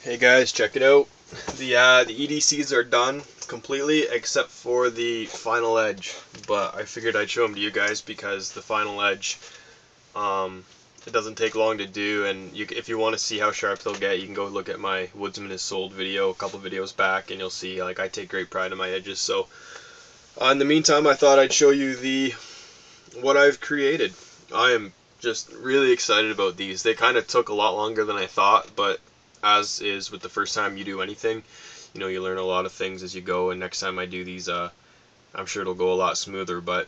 Hey guys, check it out. The EDCs are done completely except for the final edge, but I figured I'd show them to you guys because the final edge, it doesn't take long to do, and if you want to see how sharp they'll get, you can go look at my Woodsman is Sold video a couple videos back, and you'll see like I take great pride in my edges. So in the meantime, I thought I'd show you what I've created. I am just really excited about these. They kind of took a lot longer than I thought, but as is with the first time you do anything, you learn a lot of things as you go, and next time I do these, I'm sure it'll go a lot smoother. But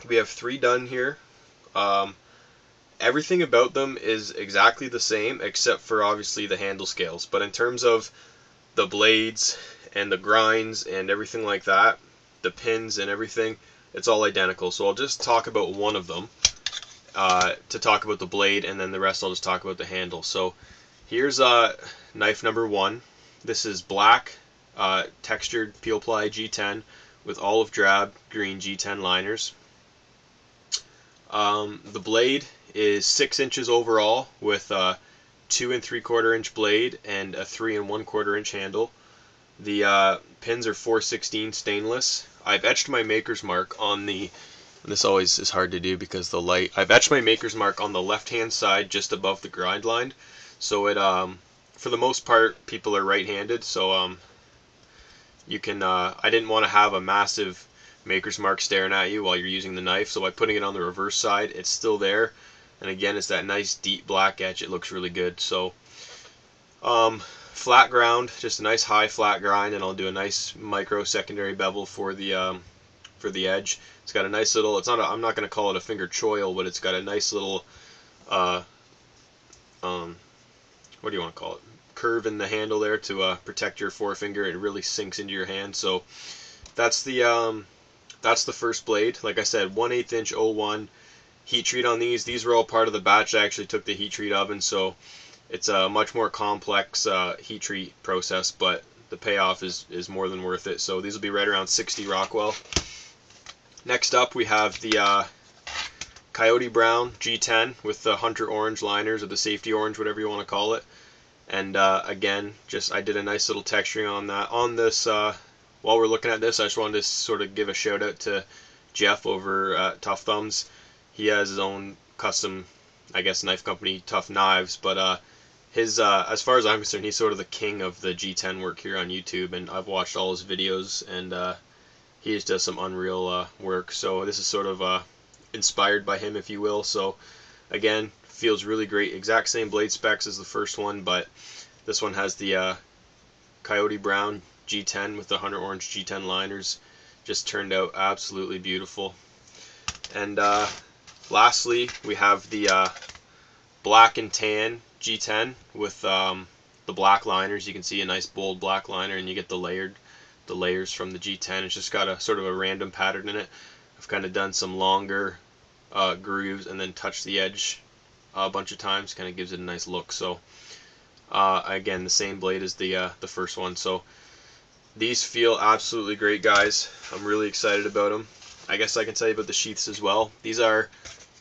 we have 3 done here. Everything about them is exactly the same except for obviously the handle scales, but in terms of the blades and the grinds and everything like that, the pins and everything, it's all identical. So I'll just talk about one of them to talk about the blade, and then the rest I'll just talk about the handle. So here's knife number 1. This is black textured peel ply G10 with olive drab green G10 liners. The blade is 6 inches overall with a 2 3/4 inch blade and a 3 1/4 inch handle. The pins are 416 stainless. I've etched my maker's mark on the, and this always is hard to do because the light, I've etched my maker's mark on the left hand side just above the grind line. So it, for the most part, people are right-handed, so you can, I didn't want to have a massive maker's mark staring at you while you're using the knife, so by putting it on the reverse side, it's still there, and again, it's that nice deep black edge. It looks really good. So flat ground, just a nice high flat grind, and I'll do a nice micro secondary bevel for the edge. It's got a nice little, it's not a, I'm not going to call it a finger choil, but it's got a nice little what do you want to call it, curve in the handle there to protect your forefinger. It really sinks into your hand. So that's the first blade. Like I said, 1/8 inch 01 heat treat on these. These were all part of the batch I actually took the heat treat oven, so it's a much more complex heat treat process, but the payoff is more than worth it. So these will be right around 60 Rockwell. Next up we have the Coyote Brown G10 with the Hunter Orange liners, or the Safety Orange, whatever you want to call it. And again, I did a nice little texturing on that. On this, while we're looking at this, I just wanted to sort of give a shout out to Jeff over at Tough Thumbs. He has his own custom, I guess, knife company, Tough Knives, but his, as far as I'm concerned, he's sort of the king of the G10 work here on YouTube, and I've watched all his videos, and he just does some unreal work. So this is sort of inspired by him, if you will. So again, feels really great. Exact same blade specs as the first one, but this one has the Coyote Brown G10 with the Hunter Orange G10 liners. Just turned out absolutely beautiful. And lastly, we have the black and tan G10 with the black liners. You can see a nice bold black liner, and you get the layers from the G10. It's just got a sort of a random pattern in it. I've kind of done some longer grooves and then touched the edge a bunch of times. Kind of gives it a nice look. So again, the same blade as the first one. So these feel absolutely great, guys. I'm really excited about them. I guess I can tell you about the sheaths as well. These are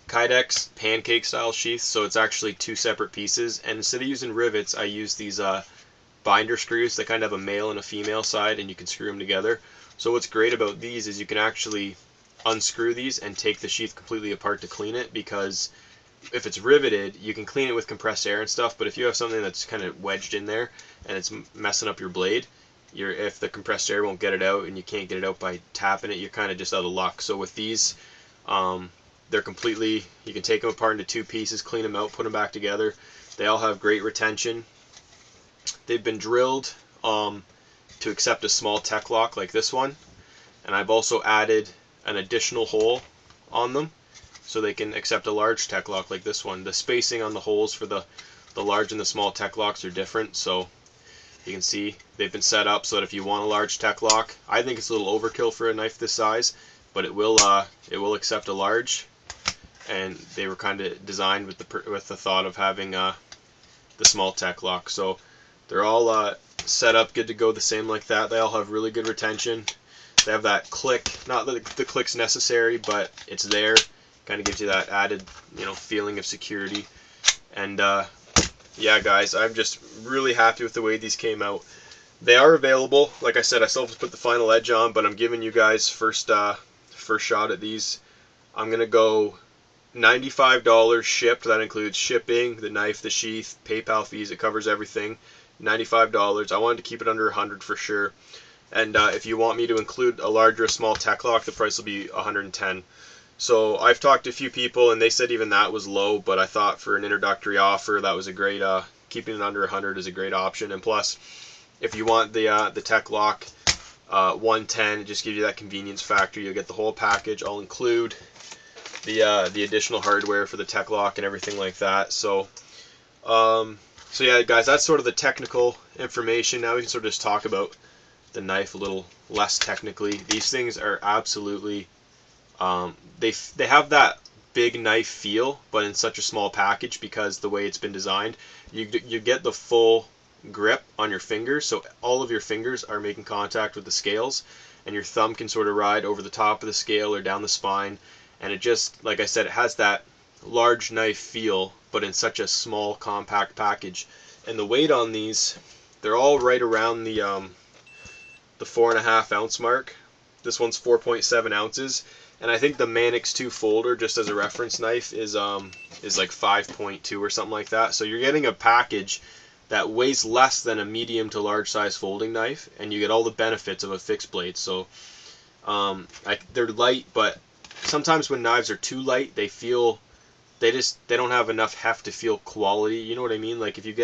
Kydex pancake style sheaths, so it's actually 2 separate pieces, and instead of using rivets, I use these binder screws that kind of have a male and a female side, and you can screw them together. So what's great about these is you can actually unscrew these and take the sheath completely apart to clean it, because if it's riveted, you can clean it with compressed air and stuff, but if you have something that's kind of wedged in there and it's messing up your blade, if the compressed air won't get it out and you can't get it out by tapping it, you're kind of just out of luck. So with these, they're completely, you can take them apart into 2 pieces, clean them out, put them back together. They all have great retention. They've been drilled to accept a small tech lock like this one, and I've also added an additional hole on them so they can accept a large tech lock like this one. The spacing on the holes for the large and the small tech locks are different, so you can see they've been set up so that if you want a large tech lock, I think it's a little overkill for a knife this size, but it will accept a large, and they were kind of designed with the thought of having the small tech lock. So they're all set up good to go the same like that. They all have really good retention. They have that click, not that the click's necessary, but it's there. Kind of gives you that added, feeling of security. And yeah, guys, I'm just really happy with the way these came out. They are available. Like I said, I still have to put the final edge on, but I'm giving you guys first shot at these. I'm gonna go $95 shipped. That includes shipping, the knife, the sheath, PayPal fees. It covers everything. $95. I wanted to keep it under 100 for sure. And if you want me to include a large or a small tech lock, the price will be 110. So I've talked to a few people, and they said even that was low, but I thought for an introductory offer, that was a great, keeping it under 100 is a great option. And plus, if you want the tech lock, 110, it just gives you that convenience factor. You'll get the whole package. I'll include the additional hardware for the tech lock and everything like that. So so yeah, guys, that's sort of the technical information. Now we can sort of just talk about the knife a little less technically. These things are absolutely they have that big knife feel, but in such a small package because the way it's been designed. You get the full grip on your fingers, so all of your fingers are making contact with the scales, and your thumb can sort of ride over the top of the scale or down the spine, and it just, like I said, it has that large knife feel, but in such a small compact package. And the weight on these, they're all right around the 4.5 ounce mark. This one's 4.7 ounces, and I think the Manix 2 folder, just as a reference knife, is like 5.2 or something like that. So you're getting a package that weighs less than a medium to large size folding knife, and you get all the benefits of a fixed blade. So they're light, but sometimes when knives are too light, they don't have enough heft to feel quality. You know what I mean? Like if you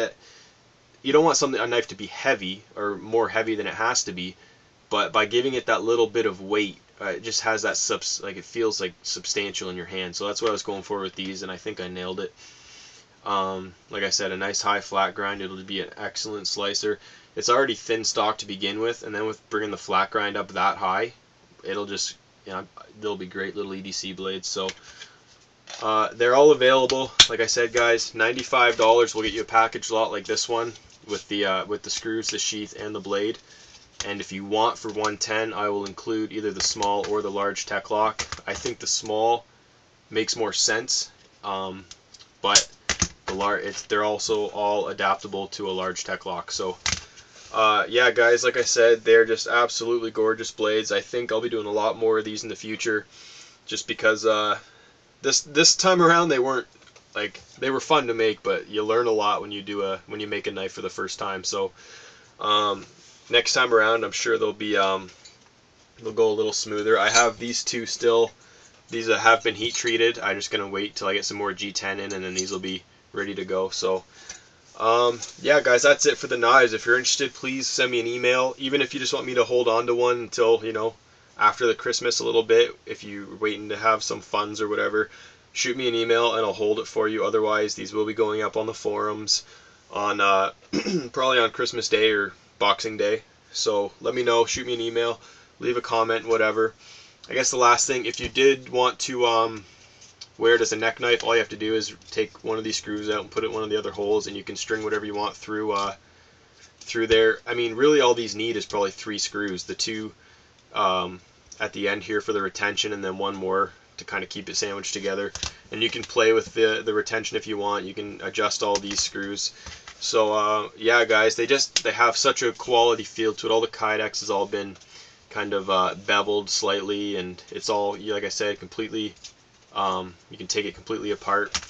don't want a knife to be heavy or more heavy than it has to be, but by giving it that little bit of weight, it just has that it feels like substantial in your hand. So that's what I was going for with these, and I think I nailed it. Like I said, a nice high flat grind. It'll be an excellent slicer. It's already thin stock to begin with, and then with bringing the flat grind up that high, it'll just, they'll be great little EDC blades. So they're all available. Like I said, guys, $95 will get you a package lot like this one with the screws, the sheath, and the blade. And if you want for 110, I will include either the small or the large tech lock. I think the small makes more sense, but they're also all adaptable to a large tech lock. So yeah, guys, like I said, they're just absolutely gorgeous blades. I think I'll be doing a lot more of these in the future, just because this time around they weren't they were fun to make, but you learn a lot when you make a knife for the first time. So next time around, I'm sure they'll go a little smoother. I have these two still. These have been heat treated. I'm just gonna wait till I get some more G10 in, and then these will be ready to go. So yeah, guys, that's it for the knives. If you're interested, please send me an email. Even if you just want me to hold on to one until after the Christmas a little bit, if you're waiting to have some funds or whatever, shoot me an email and I'll hold it for you. Otherwise, these will be going up on the forums on probably on Christmas Day or Boxing Day. So let me know, shoot me an email, leave a comment, whatever. I guess the last thing, if you did want to wear it as a neck knife, all you have to do is take one of these screws out and put it in one of the other holes, and you can string whatever you want through there. I mean, really all these need is probably 3 screws. The 2 at the end here for the retention, and then one more to kind of keep it sandwiched together. And you can play with the retention if you want. You can adjust all these screws. So yeah, guys, they have such a quality feel to it. All the Kydex has all been kind of beveled slightly, and it's all, like I said, completely, you can take it completely apart.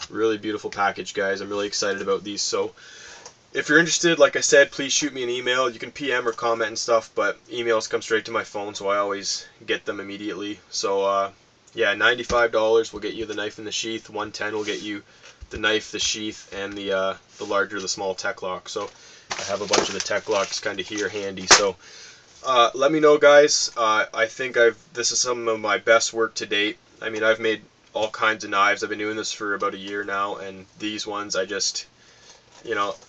Really beautiful package, guys. I'm really excited about these. So if you're interested, like I said, please shoot me an email. You can PM or comment and stuff, but emails come straight to my phone, so I always get them immediately. So yeah, $95 will get you the knife and the sheath. $110 will get you the knife, the sheath, and the larger, the small tech lock. So I have a bunch of the tech locks kind of here handy. So let me know, guys. I think this is some of my best work to date. I mean, I've made all kinds of knives. I've been doing this for about a year now, and these ones, I just,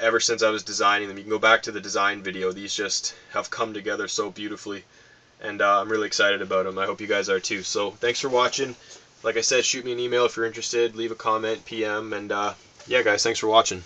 ever since I was designing them, you can go back to the design video, these just have come together so beautifully, and I'm really excited about them. I hope you guys are too. So thanks for watching. Like I said, shoot me an email if you're interested, leave a comment, PM, and yeah, guys, thanks for watching.